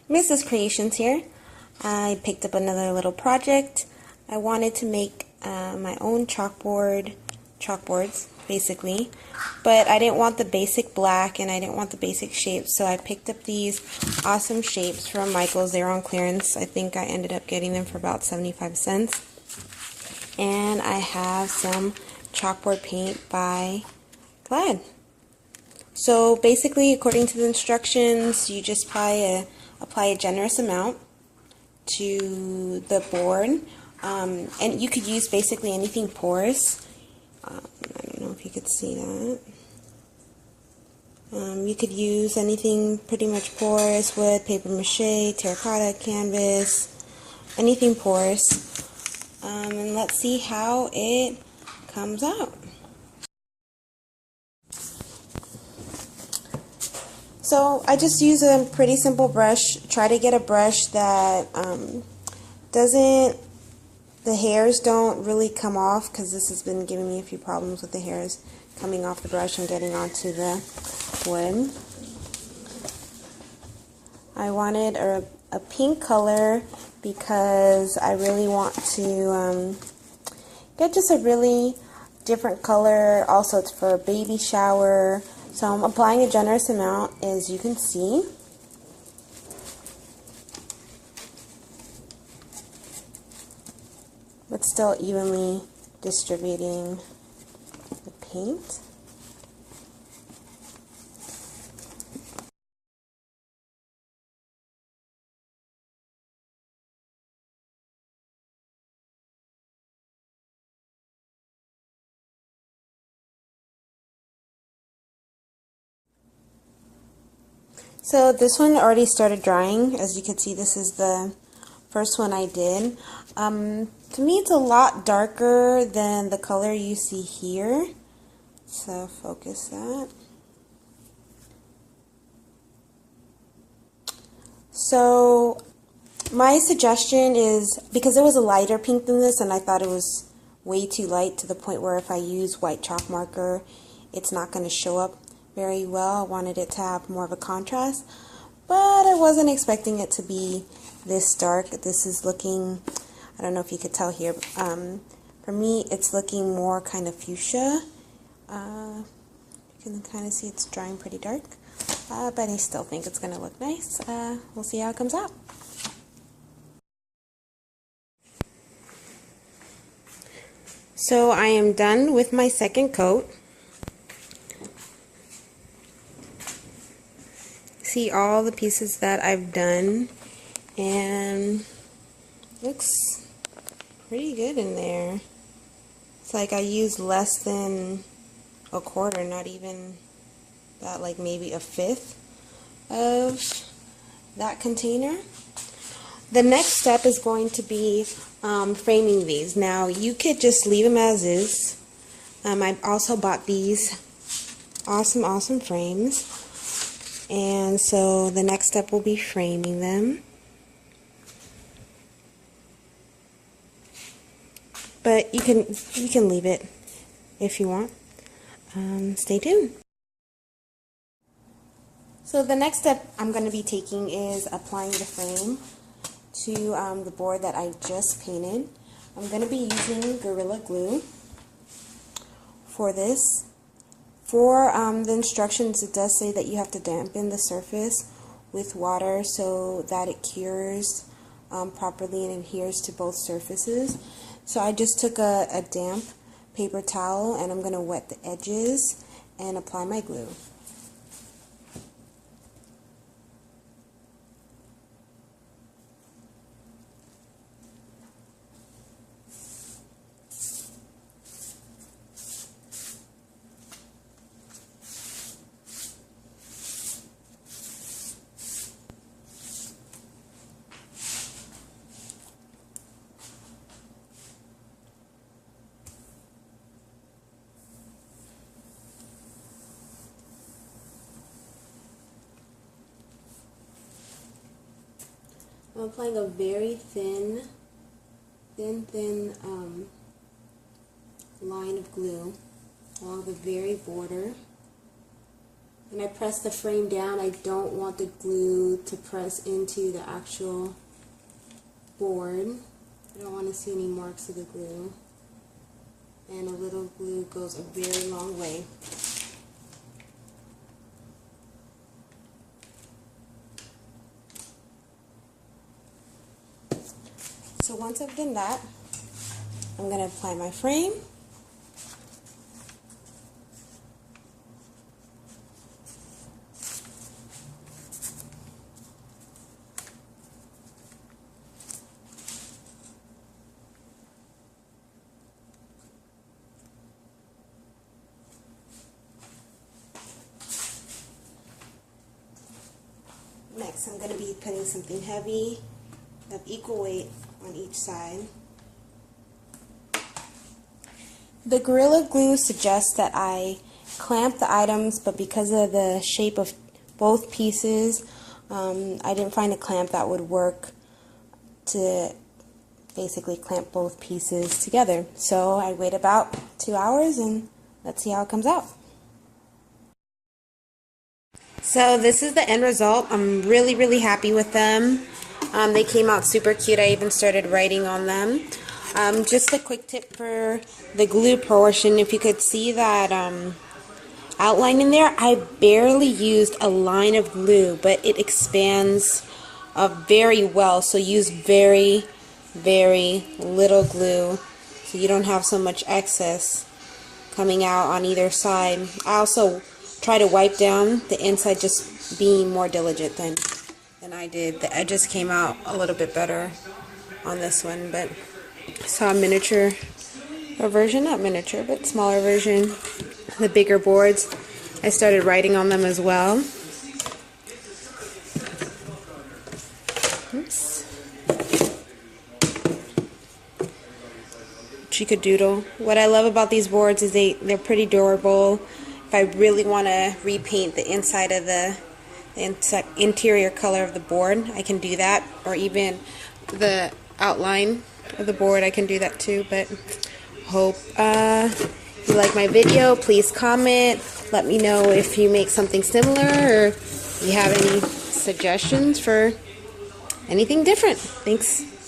Mrs. Creations here. I picked up another little project. I wanted to make my own chalkboards basically, but I didn't want the basic black and I didn't want the basic shapes, so I picked up these awesome shapes from Michael's. They were on clearance. I think I ended up getting them for about 75 cents. And I have some chalkboard paint by Glad. So basically, according to the instructions, you just apply a generous amount to the board, and you could use basically anything porous. I don't know if you could see that. You could use anything pretty much porous: wood, paper mache, terracotta, canvas, anything porous. And let's see how it comes out. So I just use a pretty simple brush. Try to get a brush that the hairs don't really come off, because this has been giving me a few problems with the hairs coming off the brush and getting onto the wood. I wanted a pink color because I really want to get just a really different color. Also, it's for a baby shower. So I'm applying a generous amount, as you can see. But still evenly distributing the paint. So this one already started drying. As you can see, this is the first one I did. To me, it's a lot darker than the color you see here. So focus that. So my suggestion is, because it was a lighter pink than this, and I thought it was way too light to the point where if I use white chalk marker, it's not going to show up very well. I wanted it to have more of a contrast, but I wasn't expecting it to be this dark. This is looking, I don't know if you could tell here, for me it's looking more kind of fuchsia. You can kind of see it's drying pretty dark, but I still think it's going to look nice. We'll see how it comes out. So I am done with my second coat. See all the pieces that I've done, and looks pretty good in there. It's like I used less than a quarter, not even that, like maybe a fifth of that container. The next step is going to be framing these. Now you could just leave them as is. I also bought these awesome frames. And so the next step will be framing them. But you can leave it if you want. Stay tuned. So the next step I'm going to be taking is applying the frame to the board that I just painted. I'm going to be using Gorilla Glue for this. For the instructions, it does say that you have to dampen the surface with water so that it cures properly and adheres to both surfaces. So I just took a damp paper towel and I'm going to wet the edges and apply my glue. I'm applying a very thin line of glue along the very border. And when I press the frame down, I don't want the glue to press into the actual board. I don't want to see any marks of the glue. And a little glue goes a very long way. So once I've done that, I'm going to apply my frame. Next, I'm going to be putting something heavy of equal weight on each side. The Gorilla Glue suggests that I clamp the items, but because of the shape of both pieces, I didn't find a clamp that would work to basically clamp both pieces together. So I wait about 2 hours and let's see how it comes out. So this is the end result. I'm really happy with them. They came out super cute. I even started writing on them. Just a quick tip for the glue portion. If you could see that outline in there, I barely used a line of glue, but it expands very well. So use very little glue so you don't have so much excess coming out on either side. I also try to wipe down the inside, just being more diligent than I did. The edges came out a little bit better on this one, but I saw a miniature version, not miniature, but smaller version, the bigger boards. I started writing on them as well. Oops. Chicadoodle. What I love about these boards is they're pretty durable. If I really want to repaint the inside of the interior color of the board, I can do that, or even the outline of the board, I can do that too. But hope you like my video. Please comment, let me know if you make something similar, or if you have any suggestions for anything different. Thanks.